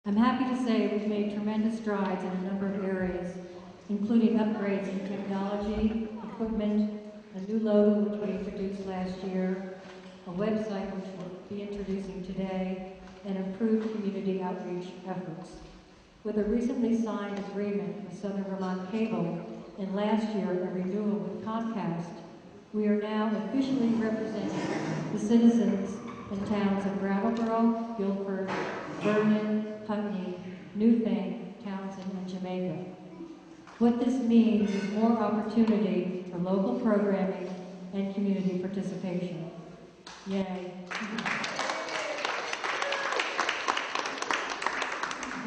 I'm happy to say we've made tremendous strides in a number of areas, including upgrades in technology, equipment, a new logo which we introduced last year, a website which we'll be introducing today, and improved community outreach efforts. With a recently signed agreement with Southern Vermont Cable and last year a renewal with Comcast, we are now officially representing the citizens in towns of Brattleboro, Guilford, Vernon, Putney, Newfane, Townsend, and Jamaica. What this means is more opportunity for local programming and community participation. Yay.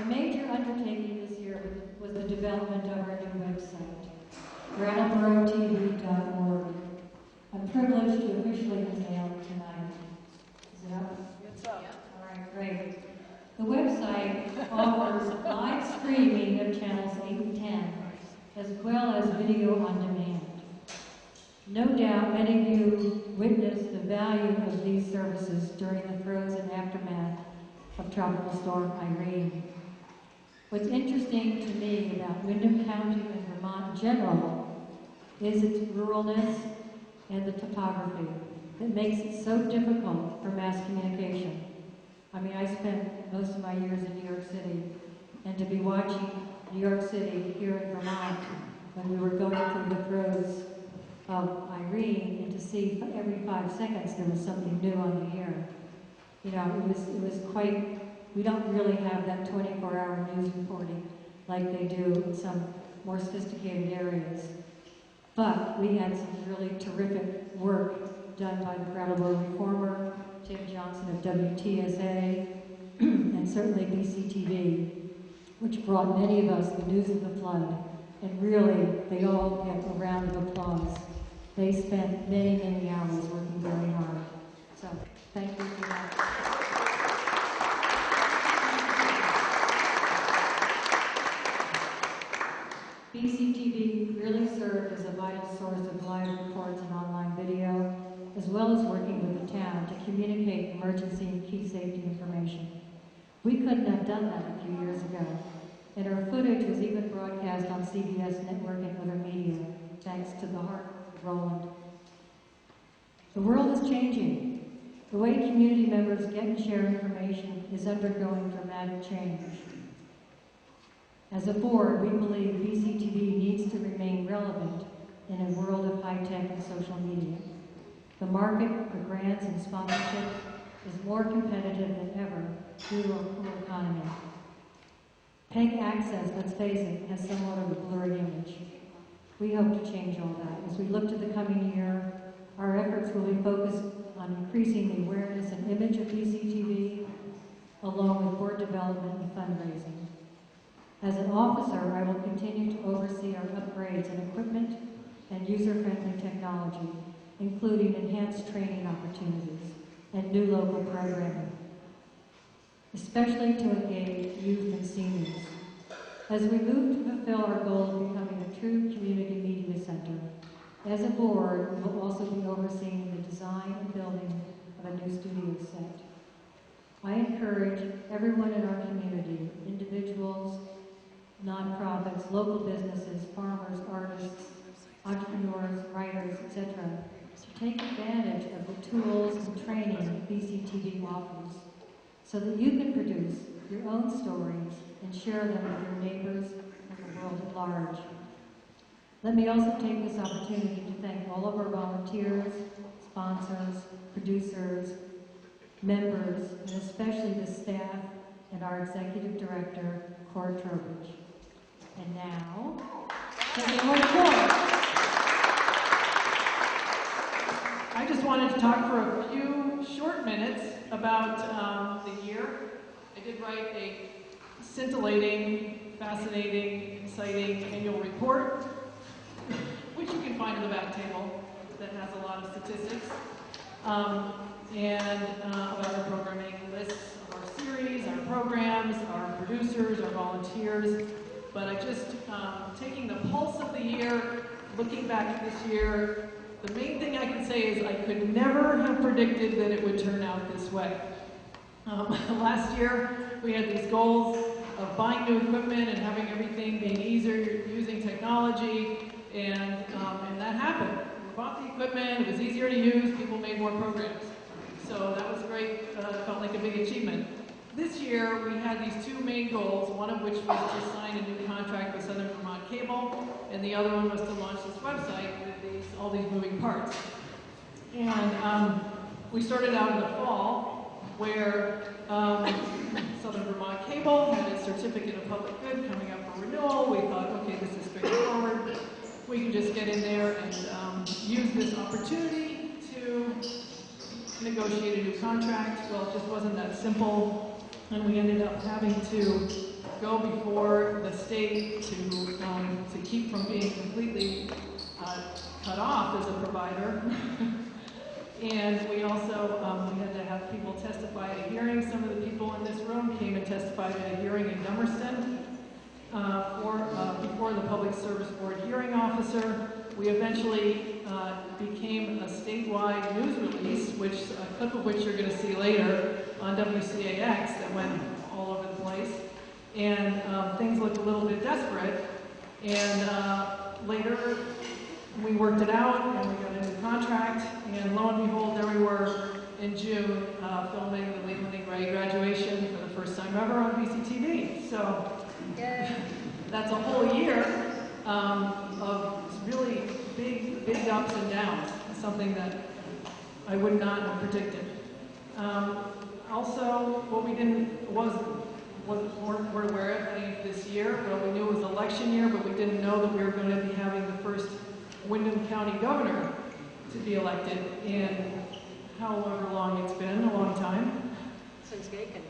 A major undertaking this year was the development of our new website, BrattleboroTV.org. I'm privileged to officially unveil it tonight. Is it up? It's up. All right, great. The website offers live streaming of channels 8 and 10, as well as video on demand. No doubt many of you witnessed the value of these services during the throes and aftermath of Tropical Storm Irene. What's interesting to me about Windham County and Vermont in general is its ruralness and the topography that makes it so difficult for mass communication. I mean, I spent most of my years in New York City, and to be watching New York City here in Vermont when we were going through the throes of Irene, and to see every 5 seconds there was something new on the air. You know, it was quite, we don't really have that 24-hour news reporting like they do in some more sophisticated areas. But we had some really terrific work done by the Brattleboro Reformer, Tim Johnson of WTSA, and certainly BCTV, which brought many of us the news of the flood. And really, they all get a round of applause. They spent many, many hours working very hard. So, thank you for that. BCTV really served as a vital source of live reports and online video, as well as working with the town to communicate emergency and key safety information. We couldn't have done that a few years ago, and our footage was even broadcast on CBS Network and other media, thanks to the hard work of Roland. The world is changing. The way community members get and share information is undergoing dramatic change. As a board, we believe BCTV needs to remain relevant in a world of high-tech and social media. The market for grants and sponsorship is more competitive than ever due to a poor economy. PEG access, let's face it, has somewhat of a blurred image. We hope to change all that. As we look to the coming year, our efforts will be focused on increasing the awareness and image of BCTV, along with board development and fundraising. As an officer, I will continue to oversee our upgrades in equipment and user-friendly technology, including enhanced training opportunities and new local programming, especially to engage youth and seniors. As we move to fulfill our goal of becoming a true community media center, as a board, we will also be overseeing the design and building of a new studio set. I encourage everyone in our community, individuals, nonprofits, local businesses, farmers, artists, entrepreneurs, writers, etc., to take advantage of the tools and training BCTV offers so that you can produce your own stories and share them with your neighbors and the world at large. Let me also take this opportunity to thank all of our volunteers, sponsors, producers, members, and especially the staff and our executive director, Cora Trowbridge. And now, I just wanted to talk for a few short minutes about the year. I did write a scintillating, fascinating, exciting annual report, which you can find in the back table, that has a lot of statistics, and about our programming lists of our series, our programs, our producers, our volunteers. But I just, taking the pulse of the year, looking back at this year, the main thing I can say is I could never have predicted that it would turn out this way. Last year, we had these goals of buying new equipment and having everything being easier, using technology, and that happened. We bought the equipment, it was easier to use, people made more programs. So that was great, felt like a big achievement. This year, we had these two main goals, one of which was to sign a new contract with Southern Vermont Cable, and the other one was to launch this website with all these moving parts. And we started out in the fall, where Southern Vermont Cable had its certificate of public good coming up for renewal. We thought, okay, this is straightforward. We can just get in there and use this opportunity to negotiate a new contract. Well, it just wasn't that simple. And we ended up having to go before the state to keep from being completely cut off as a provider. And we also we had to have people testify at a hearing. Some of the people in this room came and testified at a hearing in Dummerston before the Public Service Board hearing officer. We eventually became a statewide news release, which a clip of which you're going to see later on WCAX that went all over the place. And things looked a little bit desperate. And later, we worked it out, and we got a new contract. And lo and behold, there we were in June, filming the Leland and Gray graduation for the first time ever on BCTV. So that's a whole year of really big ups and downs, something that I would not have predicted. Also, what we weren't aware of any of this year. Well, we knew it was election year, but we didn't know that we were going to be having the first Windham County governor to be elected in however long it's been, a long time. Since Gaken.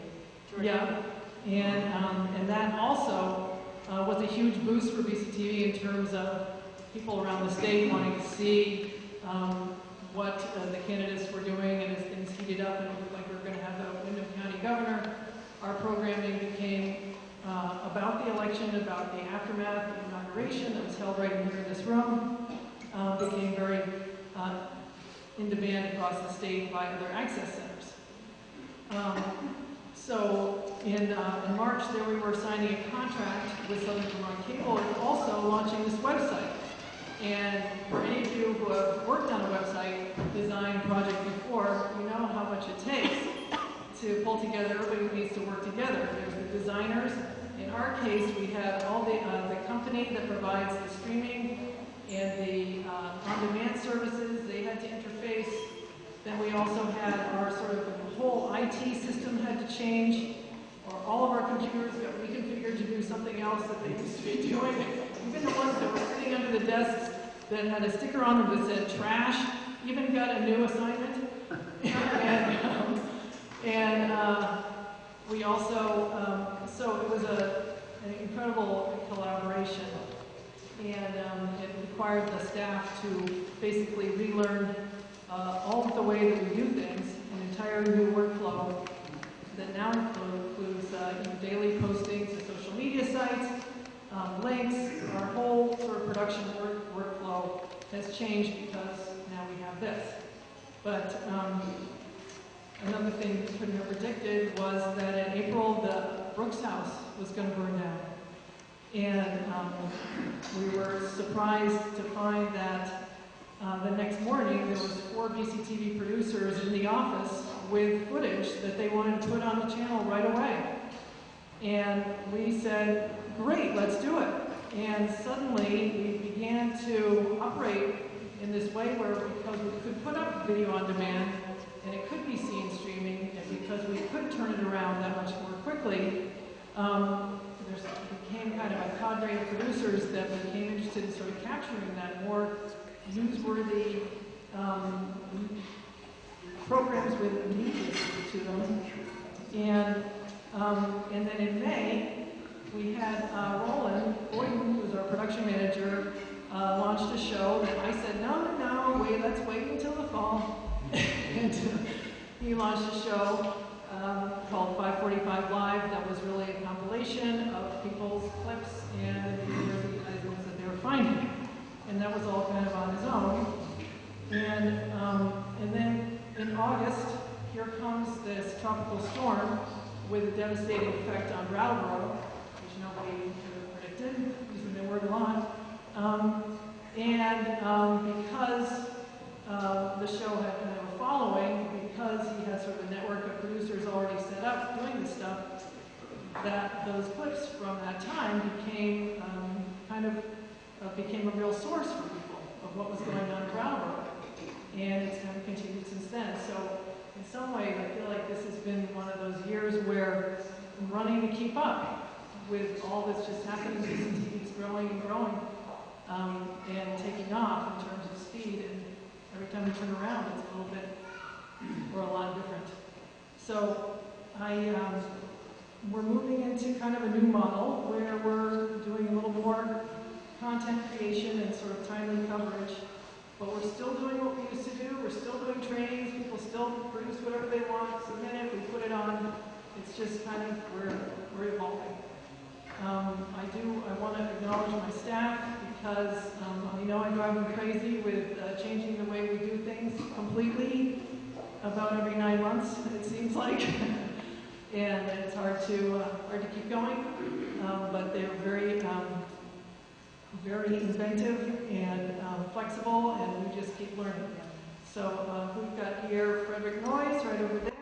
Yeah, and that also was a huge boost for BCTV in terms of people around the state wanting to see what the candidates were doing, and as things heated up and it looked like we were going to have the Windham County governor, our programming became about the election, about the aftermath, the inauguration that was held right in here in this room, became very in demand across the state by other access centers. So in March, there we were signing a contract with Southern Vermont Cable and also launching this website. And for any of you who have worked on a website design project before, you know how much it takes to pull together. Everybody needs to work together. There's the designers. In our case, we had all the company that provides the streaming and the on-demand services. They had to interface. Then we also had our sort of the whole IT system had to change, or all of our computers got reconfigured to do something else that they used to be doing. Even the ones that were sitting under the desks that had a sticker on them that said trash, even got a new assignment. and we also, so it was an incredible collaboration. And it required the staff to basically relearn all of the way that we do things, an entire new workflow that now includes daily postings to social media sites, links. Our whole sort of production workflow has changed because now we have this. But another thing we couldn't have predicted was that in April, the Brooks House was going to burn down. And we were surprised to find that the next morning there was 4 BCTV producers in the office with footage that they wanted to put on the channel right away. And we said, great, let's do it. And suddenly we began to operate in this way where, because we could put up video on demand and it could be seen streaming, and because we could turn it around that much more quickly, there became kind of a cadre of producers that became interested in sort of capturing that more newsworthy programs with immediacy to them. And then in May, we had Roland Boyden, who was our production manager, launched a show that I said, no, wait, let's wait until the fall. And he launched a show called 545 Live that was really a compilation of people's clips and the items that they were finding. And that was all kind of on his own. And then in August, here comes this tropical storm with a devastating effect on Brattleboro, which nobody could have predicted, using the word a lot. Because the show had kind of a following, because he had sort of a network of producers already set up doing this stuff, that those clips from that time became became a real source for people of what was going on in Brattleboro. And it's kind of continued since then. So in some ways, I feel like this has been one of those years where I'm running to keep up with all that's just happening. BCTV is growing and growing and taking off in terms of speed. And every time we turn around, it's a little bit or a lot different. So we're moving into kind of a new model where we're doing a little more content creation and sort of timely coverage. But we're still doing what we used to do. We're still doing trainings. People still produce whatever they want, submit it, we put it on. It's just kind of, we're evolving. I want to acknowledge my staff because, I drive them crazy with changing the way we do things completely about every 9 months, it seems like. And it's hard to keep going. But they're very inventive and flexible, and we just keep learning. So we've got here Frederick Noyes right over there.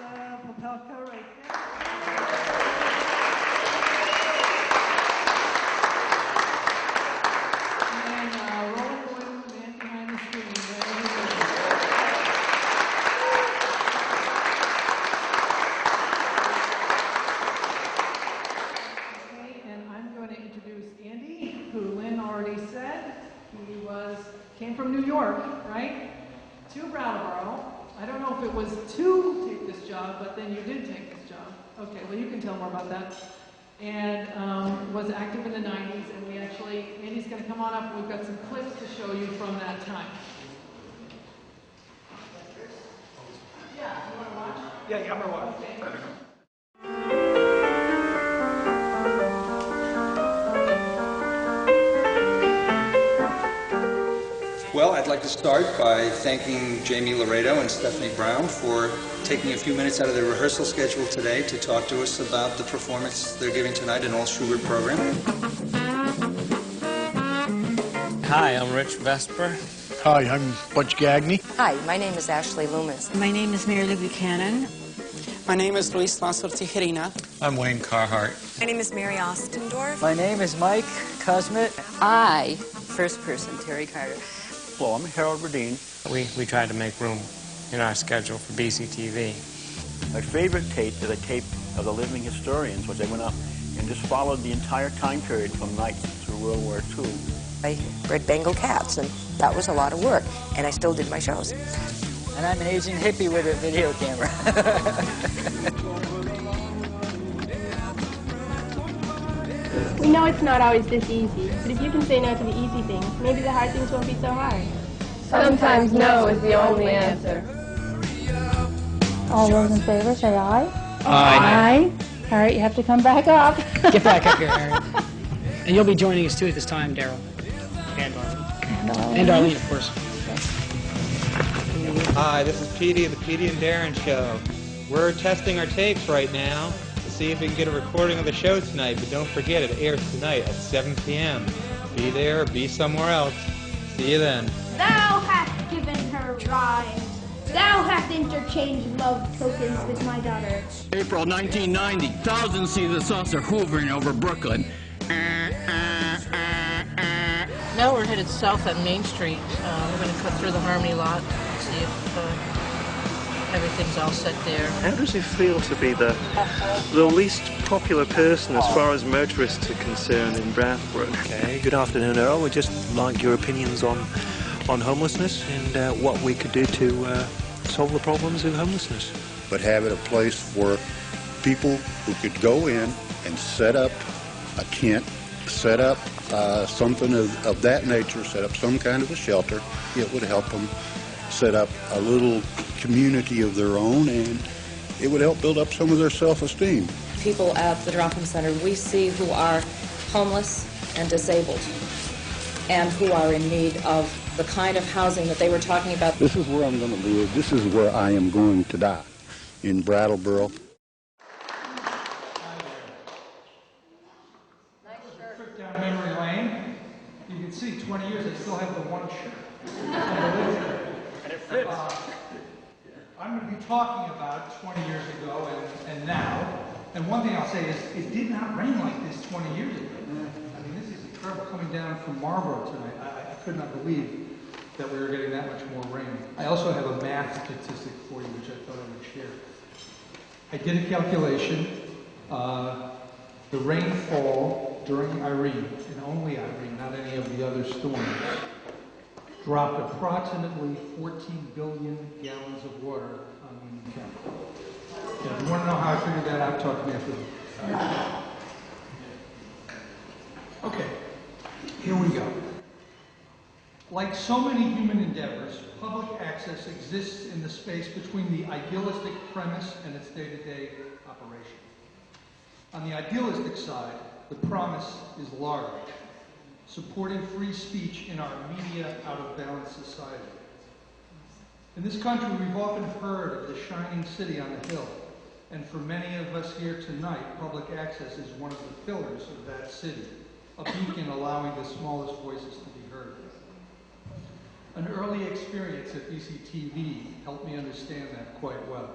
And Popelka right there. And Roland Boyd, man behind the screen. Came from New York, right, to Brattleboro. I don't know if it was to take this job, but then you did take this job. Okay, well, you can tell more about that. And was active in the 90s, and we actually, Andy's going to come on up, and we've got some clips to show you from that time. Yeah, you want to watch? Yeah, I'm going to watch. Okay. Well, I'd like to start by thanking Jamie Laredo and Stephanie Brown for taking a few minutes out of their rehearsal schedule today to talk to us about the performance they're giving tonight in All Schubert program. Hi, I'm Rich Vesper. Hi, I'm Butch Gagney. Hi, my name is Ashley Loomis. My name is Mary Lou Buchanan. My name is Luis Lasso Tijerina. I'm Wayne Carhart. My name is Mary Ostendorf. My name is Mike Cosmet. I, first person, Terry Carter. Hello, I'm Harold Verdeen. We tried to make room in our schedule for BCTV. My favorite tape is a tape of the Living Historians, which I went up and just followed the entire time period from Knights through World War II. I read Bengal Cats, and that was a lot of work, and I still did my shows. And I'm an Asian hippie with a video camera. We know it's not always this easy, but if you can say no to the easy things, maybe the hard things won't be so hard. Sometimes no is the only answer. All those in favor say aye. Aye. All right, you have to come back up. Get back up here, Aaron. And you'll be joining us too at this time, Daryl. And Darlene. And Darlene, of course. Hi, this is Petey of the Petey and Darren Show. We're testing our tapes right now to see if we can get a recording of the show tonight, but don't forget it airs tonight at 7 p.m. Be there or be somewhere else. See you then. Thou hast given her rise. Thou hast interchanged love tokens with my daughter. April 1990, thousands see the saucer hovering over Brooklyn. Now we're headed south on Main Street. We're going to cut through the Harmony lot, see if everything's all set there. How does it feel to be the least popular person as far as motorists are concerned in Brattleboro? Okay, good afternoon, Earl. We'd just like your opinions on homelessness and what we could do to solve the problems of homelessness. But have it a place where people who could go in and set up a tent, set up something of that nature, set up some kind of a shelter. It would help them set up a little community of their own, and it would help build up some of their self-esteem. people at the drop-in center, we see who are homeless and disabled and who are in need of the kind of housing that they were talking about. This is where I'm going to live. This is where I am going to die, in Brattleboro. Trip down memory lane. You can see 20 years, I still have the one shirt. And it fits. I'm going to be talking about 20 years ago and now. And one thing I'll say is, it did not rain like this 20 years ago. I mean, this is incredible. Coming down from Marlboro tonight, I could not believe that we were getting that much more rain. I also have a math statistic for you, which I thought I would share. I did a calculation. The rainfall during Irene, and only Irene, not any of the other storms, dropped approximately 14 billion gallons of water on Union County. If you want to know how I figured that out, talk to me after this. Okay, here we go. Like so many human endeavors, public access exists in the space between the idealistic premise and its day-to-day operation. On the idealistic side, the promise is large, supporting free speech in our media out-of-balance society. In this country, we've often heard of the shining city on the hill, and for many of us here tonight, public access is one of the pillars of that city, a beacon allowing the smallest voices to be heard. An early experience at BCTV helped me understand that quite well.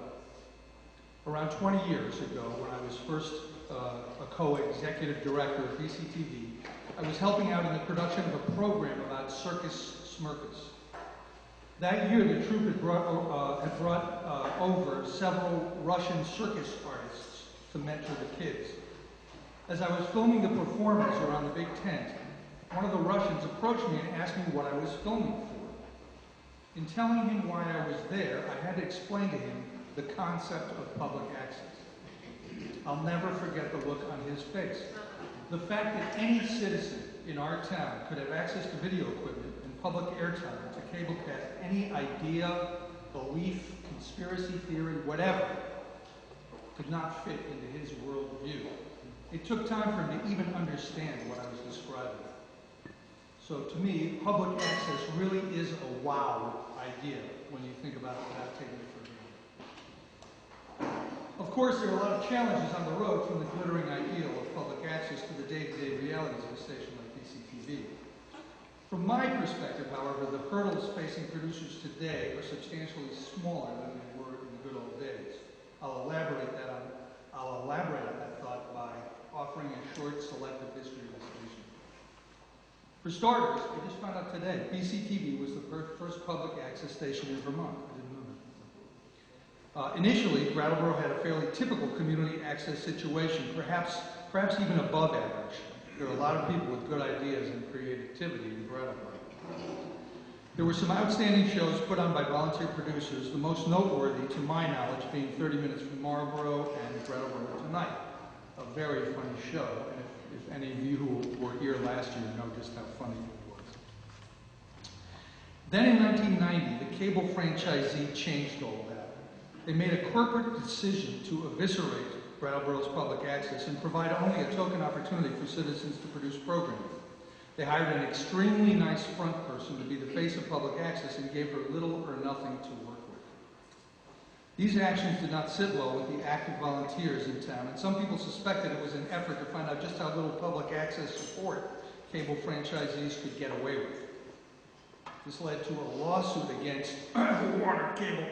Around 20 years ago, when I was first a co-executive director of BCTV, I was helping out in the production of a program about Circus Smirkus. That year, the troupe had brought over several Russian circus artists to mentor the kids. As I was filming the performers around the big tent, one of the Russians approached me and asked me what I was filming for. In telling him why I was there, I had to explain to him the concept of public access. I'll never forget the look on his face. The fact that any citizen in our town could have access to video equipment and public airtime to cablecast any idea, belief, conspiracy theory, whatever, could not fit into his worldview. It took time for him to even understand what I was describing. So to me, public access really is a wow idea when you think about it without taking it for granted. Of course, there are a lot of challenges on the road from the glittering ideal of public access to the day-to-day realities of a station like BCTV. From my perspective, however, the hurdles facing producers today are substantially smaller than they were in the good old days. I'll elaborate on that thought by offering a short selective history of the station. For starters, I just found out today, BCTV was the first public access station in Vermont. I didn't know that. Initially, Brattleboro had a fairly typical community access situation, perhaps even above average. There are a lot of people with good ideas and creativity in Brattleboro. There were some outstanding shows put on by volunteer producers, the most noteworthy, to my knowledge, being 30 Minutes from Marlboro and Brattleboro Tonight, a very funny show. And if any of you who were here last year know just how funny it was. Then in 1990, the cable franchisee changed all that. They made a corporate decision to eviscerate Brattleboro's public access and provide only a token opportunity for citizens to produce programming. They hired an extremely nice front person to be the face of public access and gave her little or nothing to work with. These actions did not sit well with the active volunteers in town, and some people suspected it was an effort to find out just how little public access support cable franchisees could get away with. This led to a lawsuit against Warner Cable,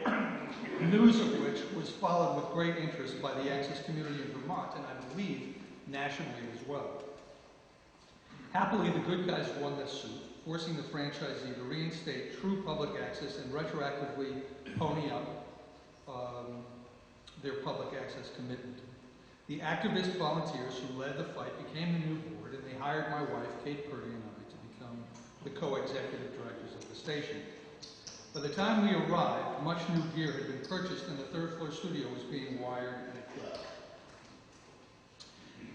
news of which was followed with great interest by the access community in Vermont, and I believe nationally as well. Happily, the good guys won this suit, forcing the franchisee to reinstate true public access and retroactively pony up their public access commitment. The activist volunteers who led the fight became the new board, and they hired my wife, Kate Purdy, and I to become the co-executive directors of the station. By the time we arrived, much new gear had been purchased and the third-floor studio was being wired and equipped.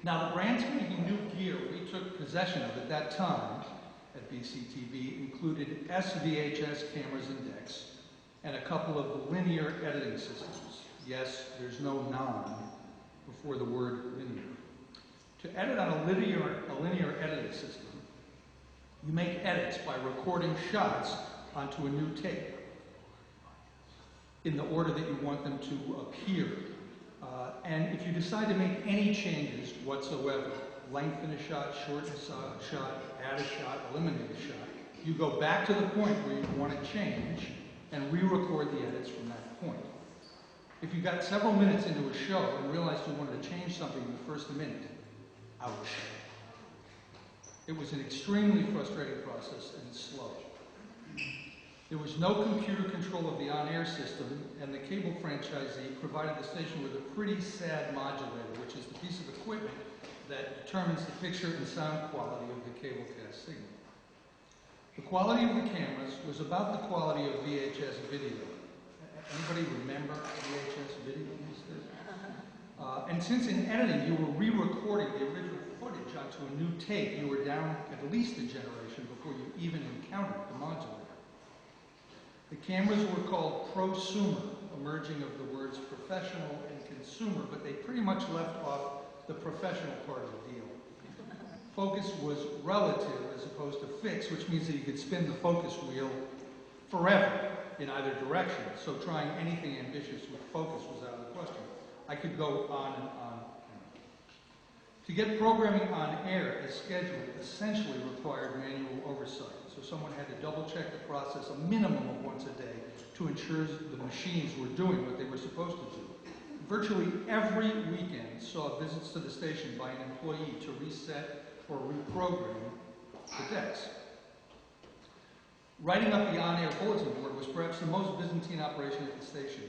Now, the brand spanking new gear we took possession of at that time at BCTV included SVHS cameras and decks and a couple of linear editing systems. Yes, there's no 9, before the word linear. To edit on a linear editing system, you make edits by recording shots onto a new tape in the order that you want them to appear. And if you decide to make any changes whatsoever, lengthen a shot, shorten a shot, add a shot, eliminate a shot, you go back to the point where you want to change and re-record the edits from that point. If you got several minutes into a show and realized you wanted to change something in the first minute, ouch. It was an extremely frustrating process and slow. There was no computer control of the on-air system, and the cable franchisee provided the station with a pretty sad modulator, which is the piece of equipment that determines the picture and sound quality of the cablecast signal. The quality of the cameras was about the quality of VHS video. Anybody remember VHS video these days? And since in editing you were re-recording the original footage onto a new tape, you were down at least a generation before you even encountered the modulator. The cameras were called prosumer, emerging of the words professional and consumer, but they pretty much left off the professional part of the deal. Focus was relative as opposed to fixed, which means that you could spin the focus wheel forever in either direction. So trying anything ambitious with focus was out of the question. I could go on and on. To get programming on air as scheduled essentially required manual oversight. So someone had to double check the process a minimum of once a day to ensure the machines were doing what they were supposed to do. Virtually every weekend saw visits to the station by an employee to reset or reprogram the decks. Writing up the on-air bulletin board was perhaps the most Byzantine operation at the station.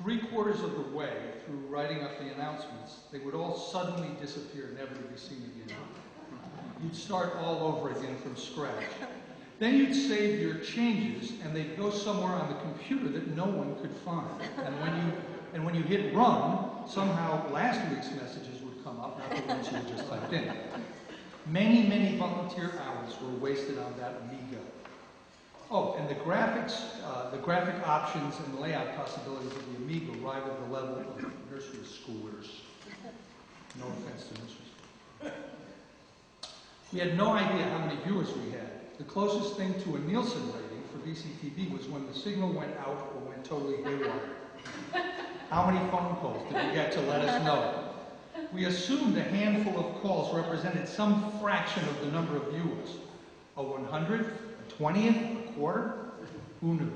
3/4 of the way through writing up the announcements, they would all suddenly disappear, never to be seen again. You'd start all over again from scratch. Then you'd save your changes, and they'd go somewhere on the computer that no one could find. And when you hit run, somehow last week's messages would come up, not the ones you had just typed in. Many, many volunteer hours were wasted on that Amiga. Oh, and the graphic options and layout possibilities of the Amiga rivaled the level of nursery schoolers. No offense to nursery schoolers. We had no idea how many viewers we had. The closest thing to a Nielsen rating for BCTV was when the signal went out or went totally haywire. How many phone calls did we get to let us know? We assumed a handful of calls represented some fraction of the number of viewers. A 100th, a 20th, a quarter? Who knew?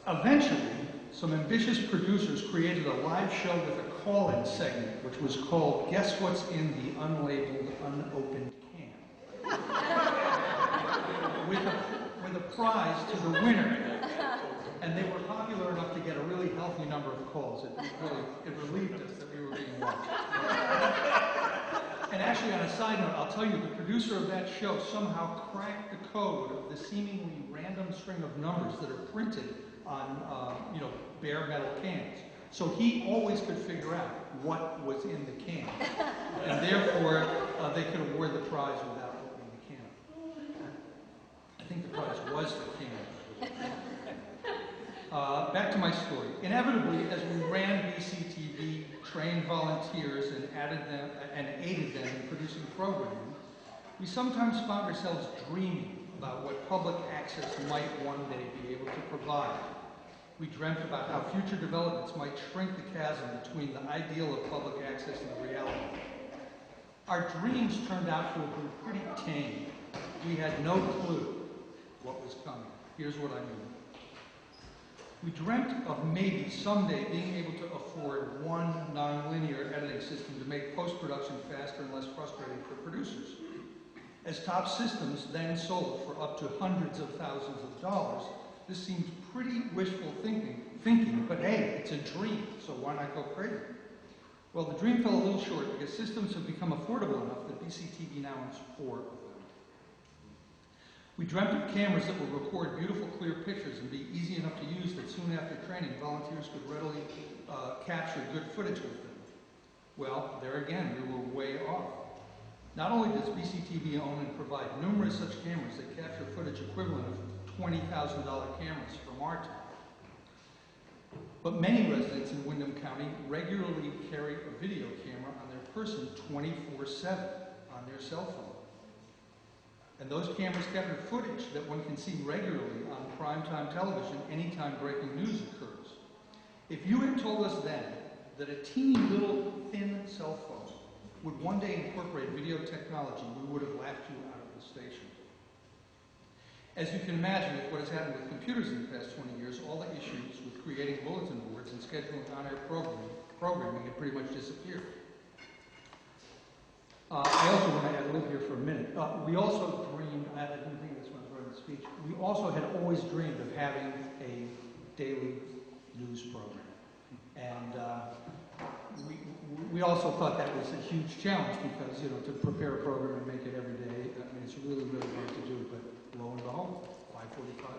Eventually, some ambitious producers created a live show with a call-in segment, which was called Guess What's in the Unlabeled, Unopened Can? with a prize to the winner. And they were popular enough to get a really healthy number of calls. It relieved us that we were being watched. And actually, on a side note, I'll tell you, the producer of that show somehow cracked the code of the seemingly random string of numbers that are printed on, bare metal cans. So he always could figure out what was in the can. And therefore, they could award the prize without opening the can. I think the prize was the can. Back to my story. Inevitably, as we ran BCTV, trained volunteers, and aided them in producing programming, we sometimes found ourselves dreaming about what public access might one day be able to provide. We dreamt about how future developments might shrink the chasm between the ideal of public access and the reality. Our dreams turned out to have been pretty tame. We had no clue what was coming. Here's what I mean. We dreamt of maybe someday being able to afford one nonlinear editing system to make post-production faster and less frustrating for producers. As top systems then sold for up to hundreds of thousands of dollars, this seemed pretty wishful thinking, but hey, it's a dream, so why not go crazy? Well, the dream fell a little short because systems have become affordable enough that BCTV now owns 4 of them. We dreamt of cameras that would record beautiful, clear pictures and be easy enough to use that soon after training, volunteers could readily capture good footage with them. Well, there again, we were way off. Not only does BCTV own and provide numerous such cameras that capture footage equivalent of $20,000 cameras from our time, But many residents in Windham County regularly carry a video camera on their person 24/7 on their cell phone. And those cameras capture footage that one can see regularly on primetime television anytime breaking news occurs. If you had told us then that a teeny little thin cell phone would one day incorporate video technology, we would have laughed you out of the station. As you can imagine, with what has happened with computers in the past 20 years, all the issues with creating bulletin boards and scheduling on-air programming have pretty much disappeared. I also want to add a little here for a minute. We also dreamed, I didn't think this when I was writing the speech, we also had always dreamed of having a daily news program. And we also thought that was a huge challenge because, you know, to prepare a program and make it every day, I mean, it's really, really hard to do, but lo and behold, 5:45.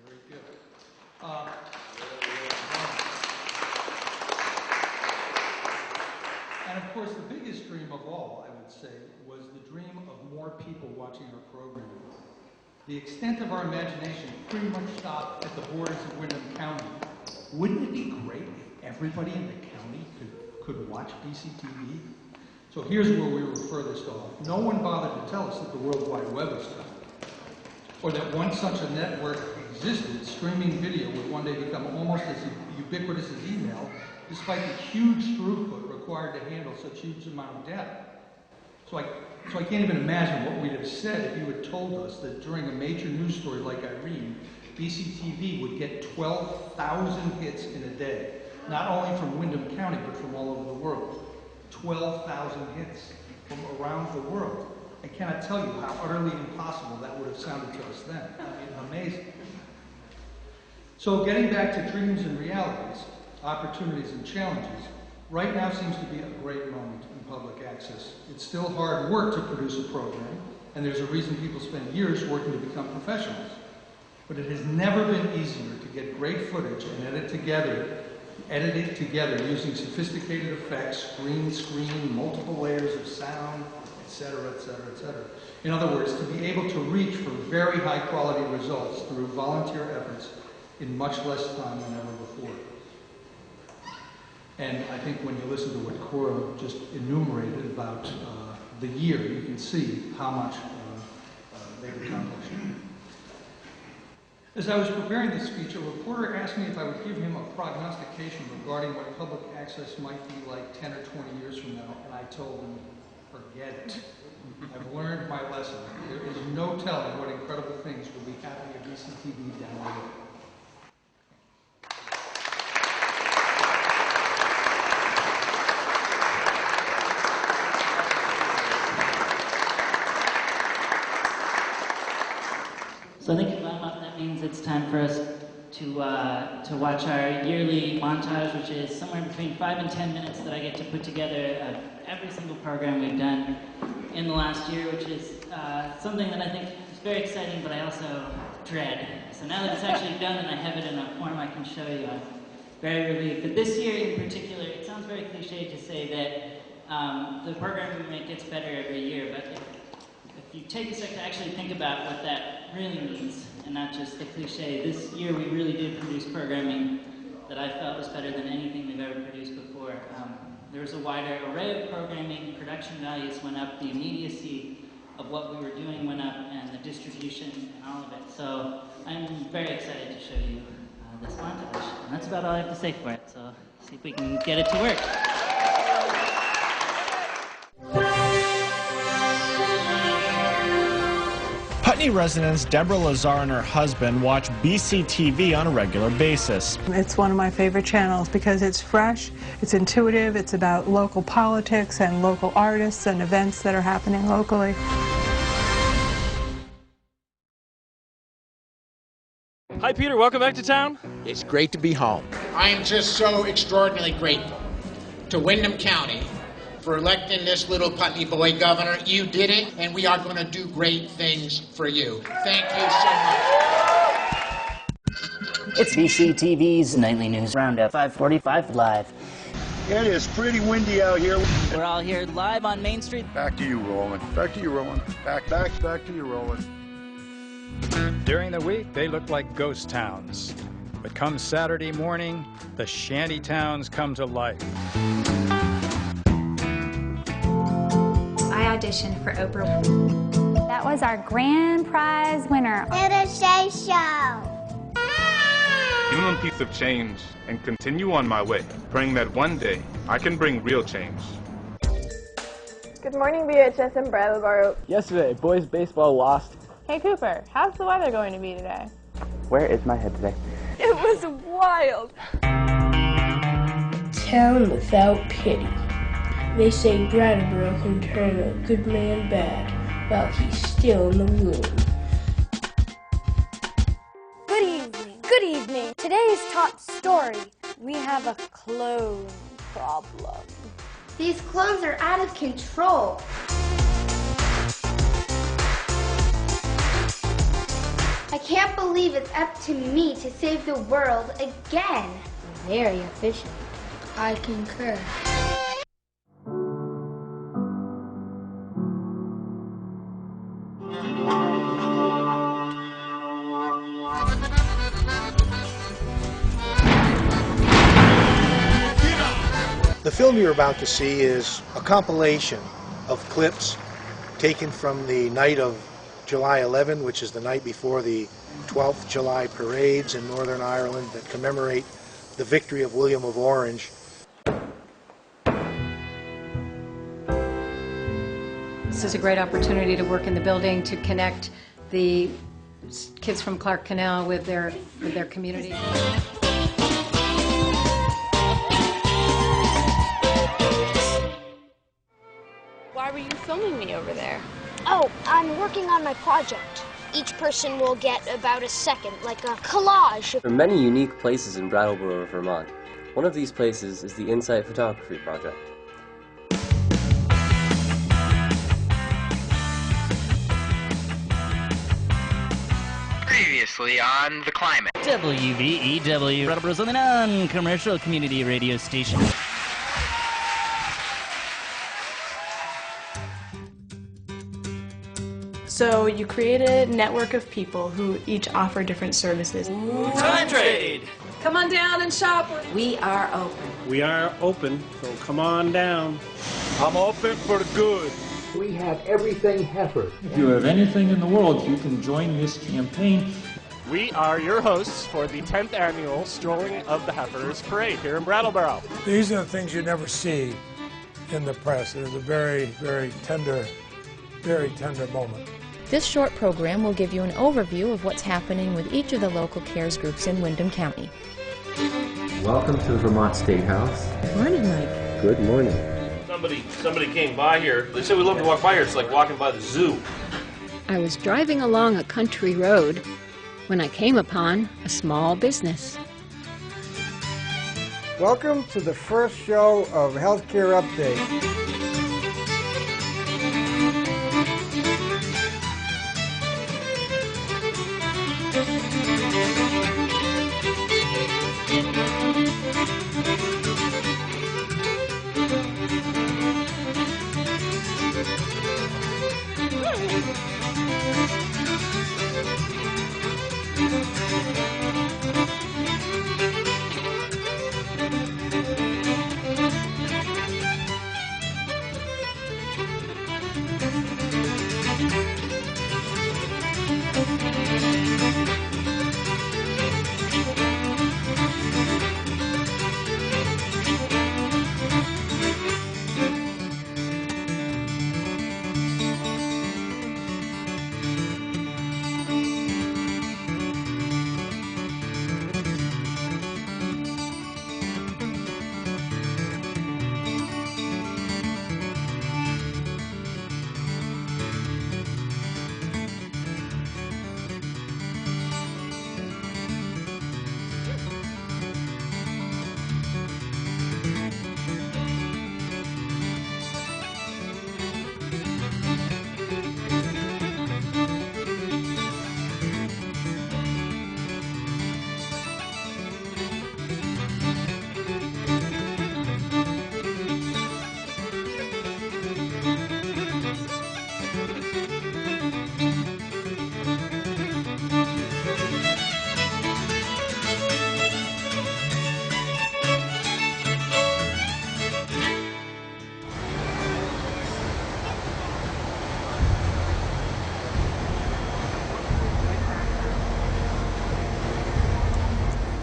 Very good. And of course, the biggest dream of all, I would say, was the dream of more people watching our programming. The extent of our imagination pretty much stopped at the borders of Windham County. Wouldn't it be great if everybody in the county could watch BCTV? So here's where we were furthest off. No one bothered to tell us that the World Wide Web was coming, or that once such a network existed, streaming video would one day become almost as ubiquitous as email, despite the huge throughput required to handle such huge amount of data. So I can't even imagine what we'd have said if you had told us that during a major news story like Irene, BCTV would get 12,000 hits in a day, not only from Windham County, but from all over the world. 12,000 hits from around the world. I cannot tell you how utterly impossible that would have sounded to us then. I mean, amazing. So getting back to dreams and realities, opportunities and challenges, right now seems to be a great moment in public access. It's still hard work to produce a program, and there's a reason people spend years working to become professionals. But it has never been easier to get great footage and edit it together using sophisticated effects, green screen, multiple layers of sound, etc., etc., etc. In other words, to be able to reach for very high quality results through volunteer efforts in much less time than ever before. And I think when you listen to what Cora just enumerated about the year, you can see how much they've accomplished. As I was preparing this speech, a reporter asked me if I would give him a prognostication regarding what public access might be like 10 or 20 years from now, and I told him, forget it. I've learned my lesson. There is no telling what incredible things will be happening at BCTV down the road. So I think if I'm up, that means it's time for us to watch our yearly montage, which is somewhere between 5 and 10 minutes that I get to put together of every single program we've done in the last year, which is something that I think is very exciting, but I also dread. So now that it's actually done and I have it in a form I can show you, I'm very relieved. But this year in particular, it sounds very cliche to say that the program we make gets better every year, but if you take a sec to actually think about what that really means, and not just the cliche, this year we really did produce programming that I felt was better than anything we've ever produced before. There was a wider array of programming, production values went up, the immediacy of what we were doing went up, and the distribution and all of it. So I'm very excited to show you this montage. And that's about all I have to say for it, so see if we can get it to work. Putney residents Deborah Lazar and her husband watch BCTV on a regular basis. It's one of my favorite channels because it's fresh, it's intuitive, it's about local politics and local artists and events that are happening locally. Hi Peter, welcome back to town. It's great to be home. I am just so extraordinarily grateful to Windham County for electing this little Putney boy governor. You did it, and we are going to do great things for you. Thank you so much. It's BCTV's Nightly News Roundup, 5:45 live. It is pretty windy out here. We're all here live on Main Street. Back to you, Roland. Back to you, Roland. Back to you, Roland. During the week, they look like ghost towns. But come Saturday morning, the shanty towns come to life. I auditioned for Oprah. That was our grand prize winner. It's a show. Give them a piece of change and continue on my way, praying that one day I can bring real change. Good morning, BHS and Brattleboro. Yesterday, boys baseball lost. Hey, Cooper, how's the weather going to be today? Where is my head today? It was wild. Town without pity. They say Brattleboro can turn a good man bad while he's still in the womb. Good evening. Good evening. Today's top story. We have a clone problem. These clones are out of control. I can't believe it's up to me to save the world again. Very efficient. I concur. The film you're about to see is a compilation of clips taken from the night of July 11, which is the night before the 12th July parades in Northern Ireland that commemorate the victory of William of Orange. This is a great opportunity to work in the building to connect the kids from Clark Canal with their community. Why were you filming me over there? Oh, I'm working on my project. Each person will get about a second, like a collage. There are many unique places in Brattleboro, Vermont. One of these places is the Insight Photography Project. Previously on The Climate. WVEW, Brattleboro's on the non-commercial community radio station. So you create a network of people who each offer different services. Time trade! Come on down and shop. We are open. We are open, so come on down. I'm open for good. We have everything heifer. If you have anything in the world, you can join this campaign. We are your hosts for the 10th annual Strolling of the Heifers Parade here in Brattleboro. These are the things you never see in the press. It is a very, very tender moment. This short program will give you an overview of what's happening with each of the local CARES groups in Windham County. Welcome to the Vermont State House. Good morning, Mike. Good morning. Somebody came by here. They said we love to walk by here. It's like walking by the zoo. I was driving along a country road when I came upon a small business. Welcome to the first show of Healthcare Update.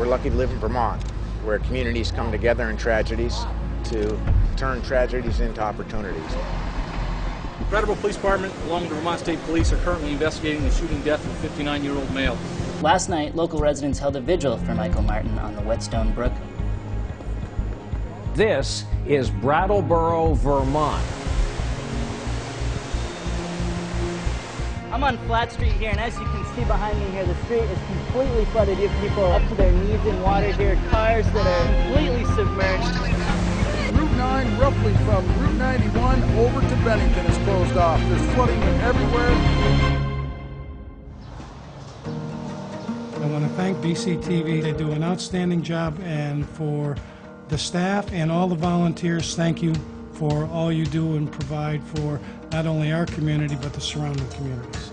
We're lucky to live in Vermont, where communities come together in tragedies to turn tragedies into opportunities. The Brattleboro Police Department, along with the Vermont State Police, are currently investigating the shooting death of a 59-year-old male. Last night, local residents held a vigil for Michael Martin on the Whetstone Brook. This is Brattleboro, Vermont. I'm on Flat Street here, and as you can see behind me here, the street is completely flooded. You have people up to their knees in water here, cars that are completely submerged. Route 9, roughly from Route 91 over to Bennington, is closed off. There's flooding everywhere. I want to thank BCTV. They do an outstanding job, and for the staff and all the volunteers, thank you for all you do and provide for not only our community, but the surrounding communities.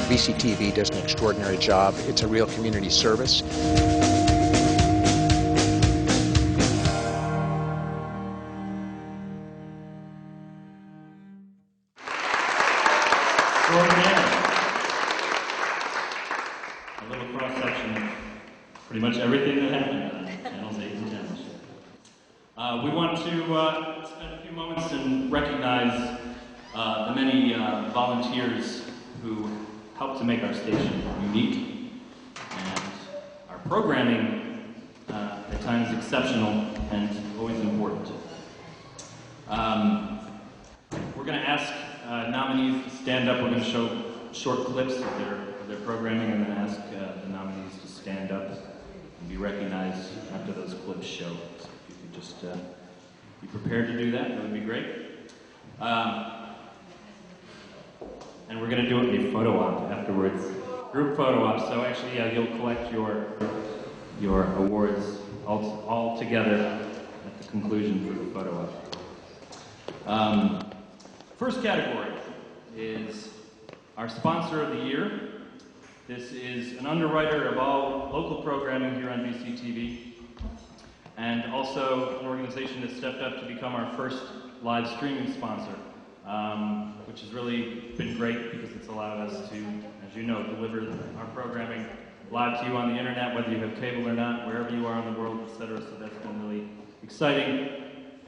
BCTV does an extraordinary job. It's a real community service. A little cross-section of pretty much everything that happened on Channels 8 and 10. We want to spend a few moments and recognize the many volunteers who help to make our station unique, and our programming at times exceptional and always important. We're going to ask nominees to stand up. We're going to show short clips of their programming, and then ask the nominees to stand up and be recognized after those clips show. So if you could just be prepared to do that, that would be great. And we're going to do a photo op afterwards, group photo op. So actually, you'll collect your awards all together at the conclusion for the photo op. First category is our sponsor of the year. This is an underwriter of all local programming here on BCTV, and also an organization that stepped up to become our first live streaming sponsor. Which has really been great because it's allowed us to, as you know, deliver our programming live to you on the internet, whether you have cable or not, wherever you are in the world, etc. So that's been really exciting.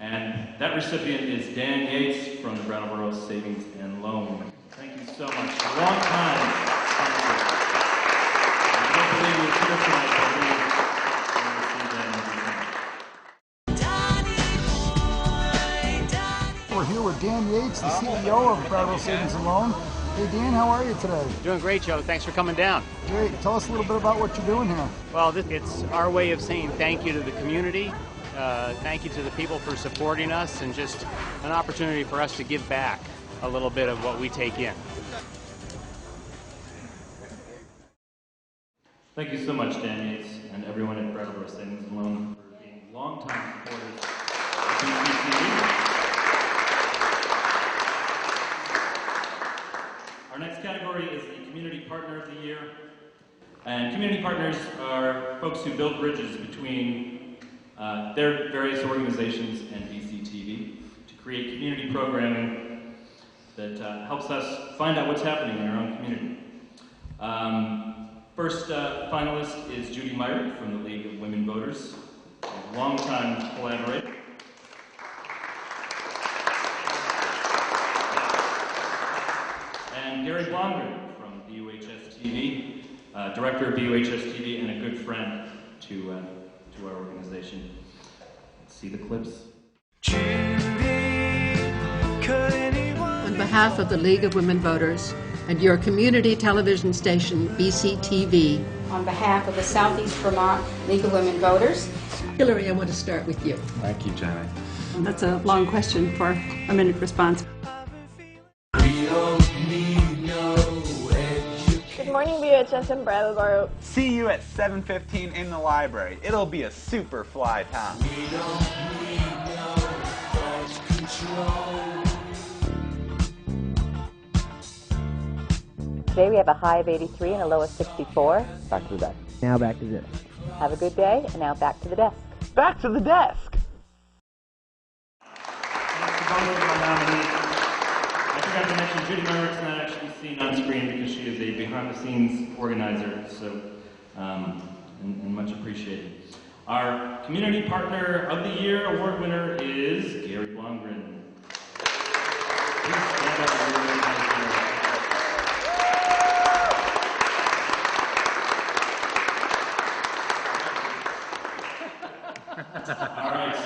And that recipient is Dan Yates from the Brattleboro Savings and Loan. Thank you so much. A long time sponsor. I don't believe you're here tonight, but we'll see that in We're here with Dan Yates, the CEO of Brattleboro Savings and Loan. Hey Dan, how are you today? Doing great, Joe. Thanks for coming down. Great. Tell us a little bit about what you're doing here. Well, it's our way of saying thank you to the community, thank you to the people for supporting us, and just an opportunity for us to give back a little bit of what we take in. Thank you so much, Dan Yates, and everyone at Brattleboro Savings and Loan for being longtime supporters of BCTV. Our next category is the Community Partner of the Year. And community partners are folks who build bridges between their various organizations and BCTV to create community programming that helps us find out what's happening in our own community. First finalist is Judy Myrick from the League of Women Voters, a longtime collaborator. And Gary Blondgren from BUHS-TV, director of BUHS-TV and a good friend to our organization. Let's see the clips. On behalf of the League of Women Voters and your community television station, BCTV. On behalf of the Southeast Vermont League of Women Voters. Hillary, I want to start with you. Thank you, Jenny. That's a long question for a minute response. Good morning, BHS in Brattleboro. See you at 7:15 in the library. It'll be a super fly time. Today we have a high of 83 and a low of 64. Back to the desk. Now back to the desk. Have a good day, and now back to the desk. Back to the desk! I forgot to mention Judy Merrick's not actually seen on screen because she is a behind-the-scenes organizer, so and much appreciated. Our Community Partner of the Year award winner is Gary Blomgren. Please stand up and recognize Gary. All right,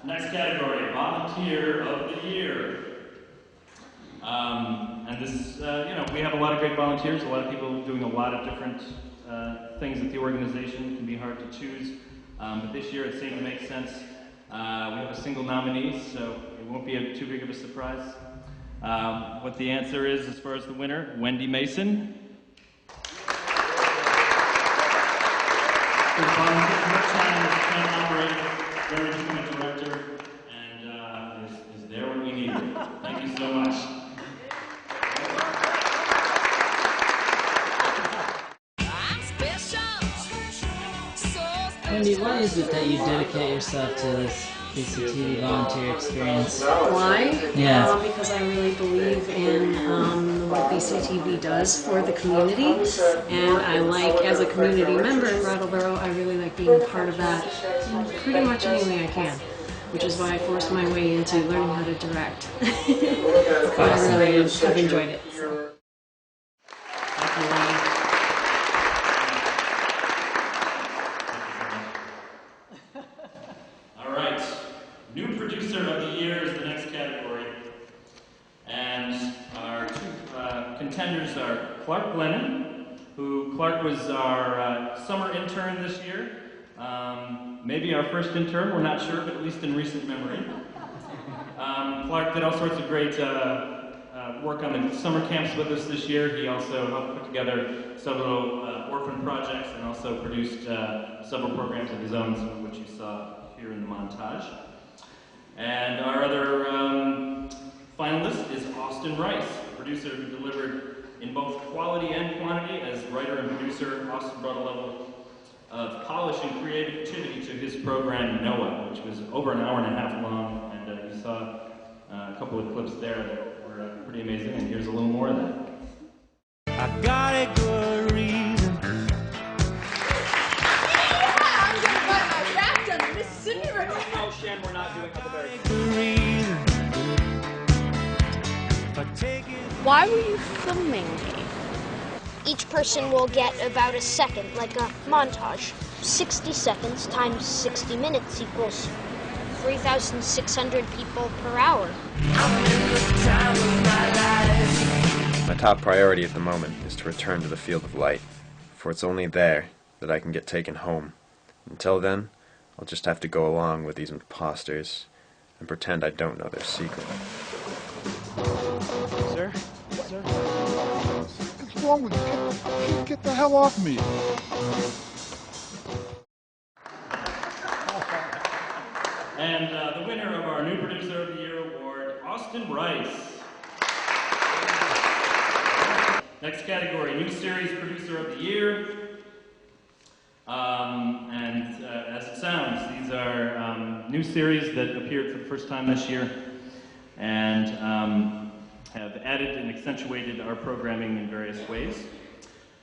next category, Volunteer of the Year. And this, we have a lot of great volunteers, a lot of people doing a lot of different things at the organization. It can be hard to choose, but this year it seemed to make sense. We have a single nominee, so it won't be too big of a surprise. What the answer is as far as the winner, Wendy Mason. For the volunteer, her time as a camp operator, very human director, and is there when we need her. Thank you so much. Wendy, why is it that you dedicate yourself to this BCTV volunteer experience? Why? Yeah. Because I really believe in what BCTV does for the community, and I like, as a community member in Brattleboro, I really like being a part of that in pretty much any way I can, which is why I forced my way into learning how to direct. I really have enjoyed it. So. Thank you, Wendy. All right, new producer of the year is the next category, and our two contenders are Clark Glennon, who Clark was our summer intern this year, maybe our first intern, we're not sure, but at least in recent memory. Clark did all sorts of great work on the summer camps with us this year. He also helped put together several orphan projects and also produced several programs of his own, some of which you saw here in the montage. And our other finalist is Austin Rice, a producer who delivered in both quality and quantity. As writer and producer, Austin brought a level of polish and creativity to his program, Noah, which was over an hour and a half long, and you saw a couple of clips there that were pretty amazing, and here's a little more of that. I got a good reason. I'm gonna buy my raft on the Mississippi River. No, Shen, we're not doing Huckleberry. Why were you filming me? Each person will get about a second, like a montage. 60 seconds times 60 minutes equals 3,600 people per hour. My top priority at the moment is to return to the field of light, for it's only there that I can get taken home. Until then, I'll just have to go along with these imposters and pretend I don't know their secret. Sir? Sir? What's wrong with you? Get the hell off me. And the winner of our New Producer of the Year award, Austin Rice. Next category, New Series Producer of the Year. As it sounds, these are new series that appeared for the first time this year and have added and accentuated our programming in various ways.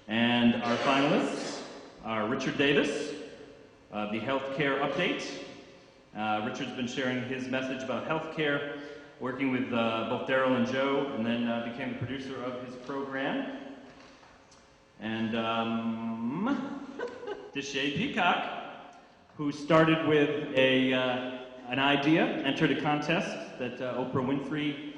And our finalists are Richard Davis, the Healthcare Update. Richard's been sharing his message about healthcare, working with both Daryl and Joe, and then became the producer of his program. And Deshae Peacock, who started with an idea, entered a contest that Oprah Winfrey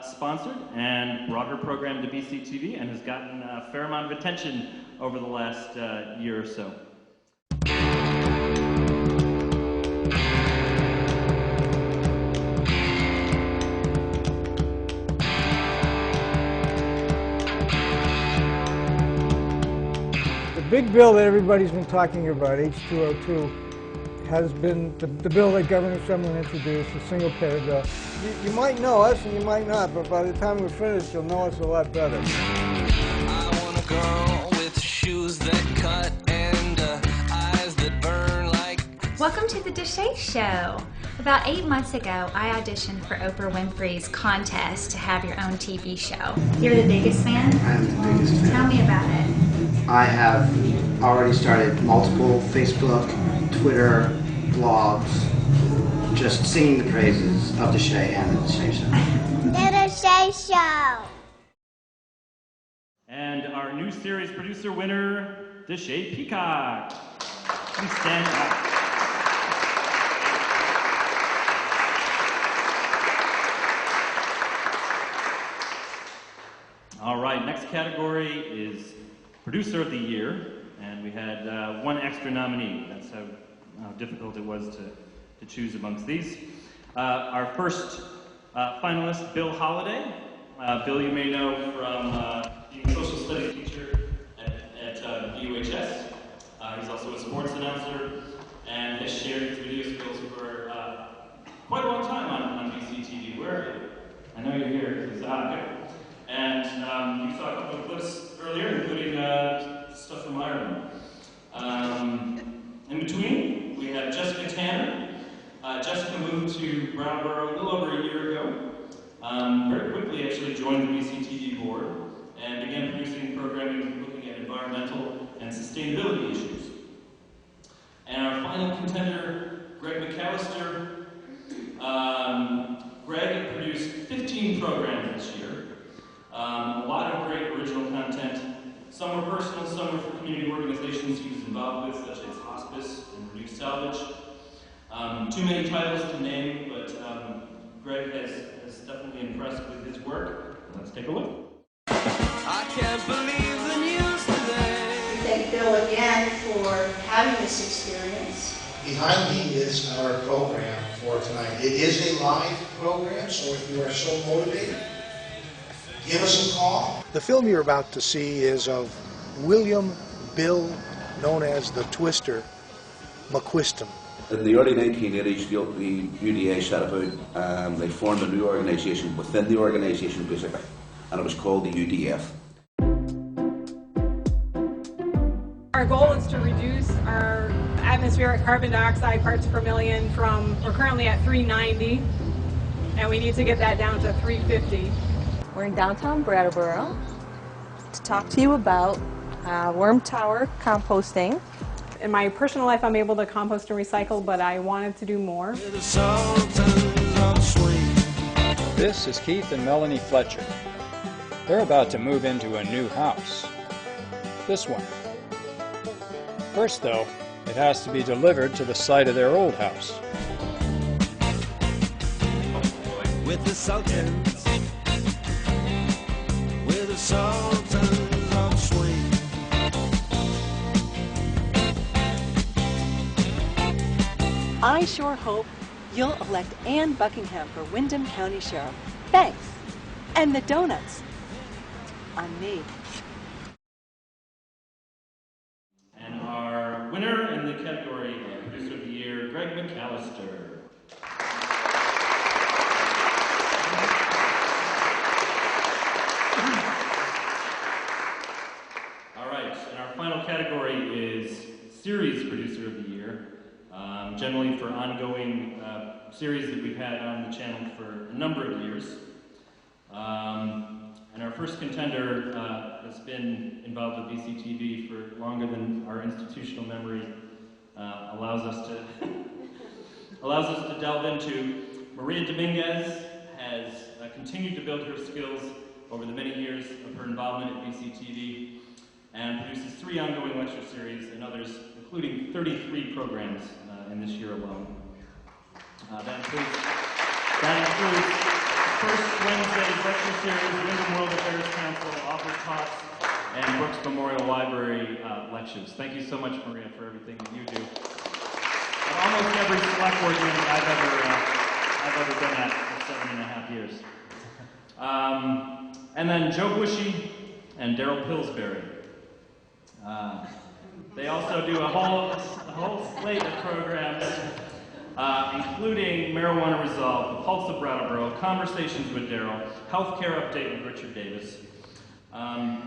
sponsored, and brought her program to BCTV, and has gotten a fair amount of attention over the last year or so. big bill that everybody's been talking about, H202, has been the bill that Governor Shumlin introduced, the single-payer bill. You might know us and you might not, but by the time we're finished, you'll know us a lot better. I want a girl with shoes that cut and eyes that burn like... Welcome to the Deshay Show. About 8 months ago, I auditioned for Oprah Winfrey's contest to have your own TV show. You're the biggest fan? I'm the biggest fan. Tell me about it. I have already started multiple Facebook, Twitter, blogs, just singing the praises of Deshay and the Deshay Show. The Deshay Show. And our new series producer winner, Deshay Peacock. Please stand up. All right, next category is Producer of the Year, and we had one extra nominee. That's how difficult it was to choose amongst these. Our first finalist, Bill Holliday. Bill, you may know from being a social studies teacher at UHS. He's also a sports announcer and has shared his video skills for quite a long time on BCTV. Where are you? I know you're here. Good. And you saw a couple of clips earlier, including stuff from Ireland. In between, we have Jessica Tanner. Jessica moved to Brattleboro a little over a year ago. Very quickly, actually joined the BCTV board and began producing programming looking at environmental and sustainability issues. And our final contender, Greg McAllister. Greg produced 15 programs this year. A lot of great original content. Some were personal, some were for community organizations he was involved with, such as Hospice and Reduce Salvage. Too many titles to name, but Greg has definitely impressed with his work. Let's take a look. I can't believe the news today. Thank Bill again for having this experience. Behind me is our program for tonight. It is a live program, so if you are so motivated, give us a call. The film you're about to see is of William Bill, known as the Twister, McQuiston. In the early 1980s, the UDA set about, they formed a new organisation within the organisation basically, and it was called the UDF. Our goal is to reduce our atmospheric carbon dioxide parts per million from, we're currently at 390, and we need to get that down to 350. We're in downtown Brattleboro to talk to you about worm tower composting. In my personal life, I'm able to compost and recycle, but I wanted to do more. This is Keith and Melanie Fletcher. They're about to move into a new house. This one. First, though, it has to be delivered to the site of their old house. With the Sultans, with the Sultans on swing. I sure hope you'll elect Ann Buckingham for Windham County Sheriff. Thanks. And the donuts. On me. And our winner in the category of Producer of the Year, Greg McAllister. All right, and our final category is Series Producer of the Year. Generally for ongoing series that we've had on the channel for a number of years. And our first contender has been involved with BCTV for longer than our institutional memory allows us to delve into. Maria Dominguez has continued to build her skills over the many years of her involvement at BCTV and produces 3 ongoing lecture series and others, including 33 programs in this year alone. That includes First Wednesday's lecture series, Wyndham World Affairs Council, author talks, and Brooks Memorial Library lectures. Thank you so much, Maria, for everything that you do. And almost every select board meeting I've ever been at for 7.5 years. And then Joe Bushy and Daryl Pillsbury. They also do a whole slate of programs, including Marijuana Resolve, The Pulse of Brattleboro, Conversations with Daryl, Healthcare Update with Richard Davis.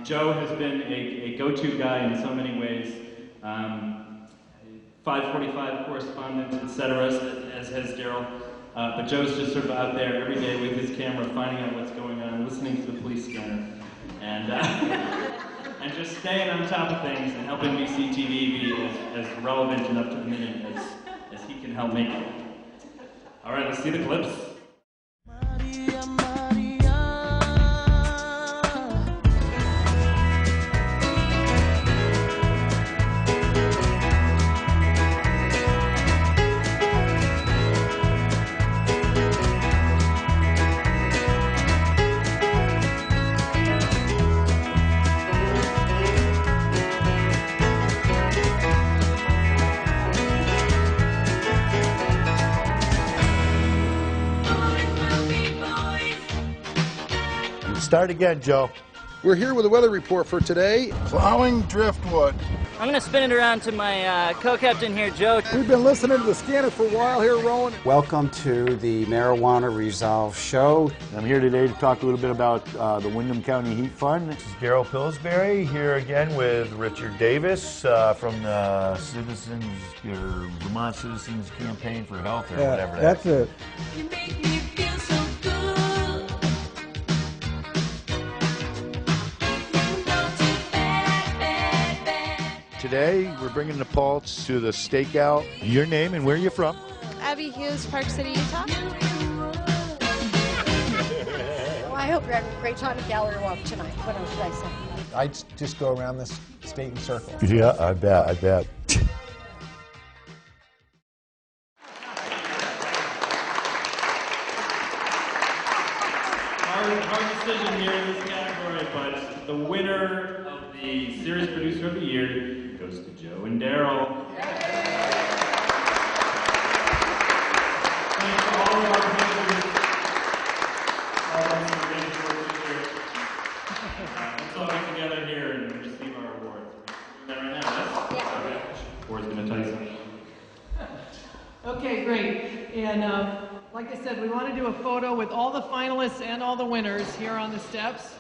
Joe has been a go-to guy in so many ways. 545 correspondent, etc., as has Daryl. But Joe's just sort of out there every day with his camera, finding out what's going on, listening to the police scanner, and and just staying on top of things and helping BCTV be as relevant and up to the minute as he can help make it. All right, let's see the clips. Start again, Joe. We're here with a weather report for today. Plowing driftwood. I'm going to spin it around to my co-captain here, Joe. We've been listening to the scanner for a while here, Rowan. Welcome to the Marijuana Resolve Show. I'm here today to talk a little bit about the Windham County Heat Fund. This is Daryl Pillsbury here again with Richard Davis from the Vermont Citizens Campaign for Health or whatever that's it. You make me feel so good. Today, we're bringing the pulse to the stakeout. Your name and where you're from? Abby Hughes, Park City, Utah. Well, I hope you're having a great time at Gallery Walk tonight. What else should I say? I'd just go around this state in circles. Yeah, I bet. Hard decision here in this category, but the winner of the Series Producer of the Year goes to Joe and Daryl. Thanks to all of our producers. Let's all get together here and receive our awards. We're doing that right now, yes? Yeah. Okay. Awards going to tell you something. Okay, great. And like I said, we want to do a photo with all the finalists and all the winners here on the steps.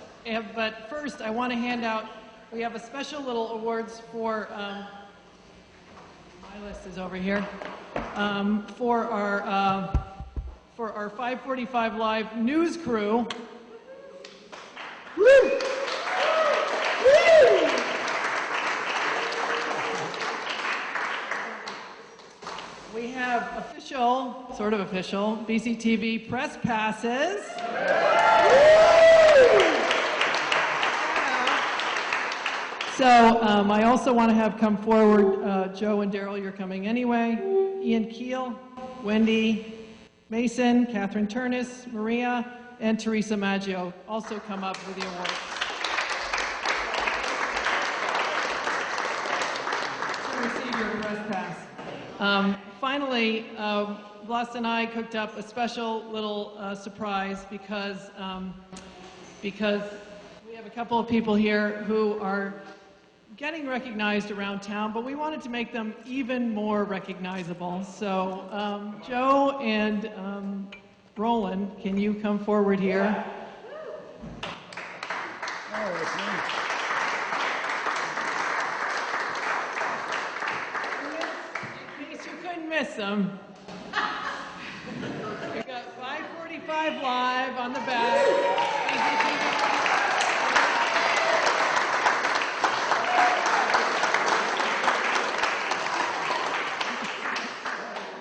But first, I want to hand out, we have a special little awards for, my list is over here, for our 545 Live news crew. Woo! Woo! We have official, sort of official, BCTV press passes. So I also want to have come forward, Joe and Daryl, you're coming anyway, Ian Keel, Wendy Mason, Catherine Turnus, Maria, and Teresa Maggio also come up with the awards. To receive your press pass. Finally, Blas and I cooked up a special little surprise because we have a couple of people here who are getting recognized around town, but we wanted to make them even more recognizable. So Joe and Roland, can you come forward here? In case you couldn't miss them, we've got 545 Live on the back.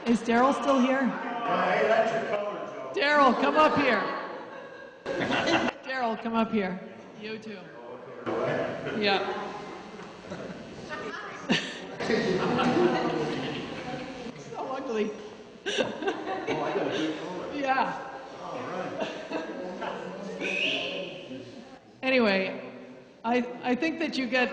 Is Daryl still here? Daryl, come up here. Daryl, come up here. You too. Yeah. So ugly. Yeah. Anyway, I think that you get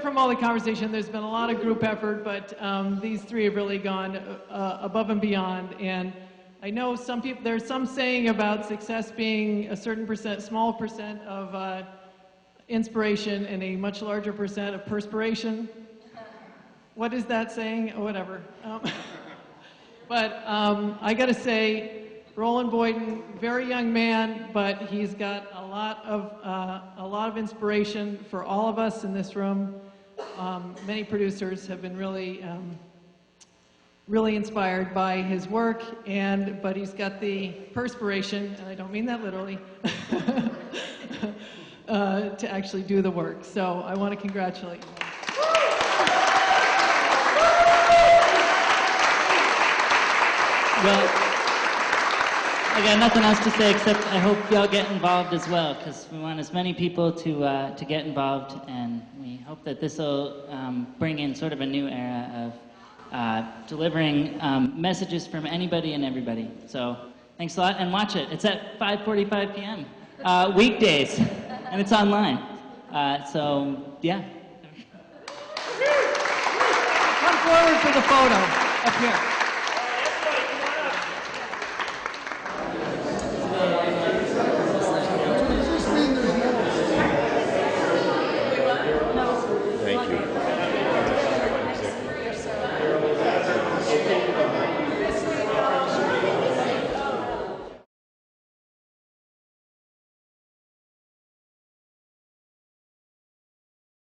from all the conversation, there's been a lot of group effort, but these three have really gone above and beyond. And I know some people, there's some saying about success being a certain small percent of inspiration and a much larger percent of perspiration. what is that saying? Oh, whatever. But I got to say, Roland Boyden, very young man, but he's got a lot of inspiration for all of us in this room. Many producers have been really inspired by his work, but he's got the perspiration, and I don't mean that literally, to actually do the work. So I want to congratulate you. Well, I got nothing else to say except I hope y'all get involved as well, because we want as many people to get involved, and we hope that this will bring in sort of a new era of delivering messages from anybody and everybody. So thanks a lot, and watch it. It's at 5:45 p.m. Weekdays, and it's online. So yeah. Come forward for the photo up here.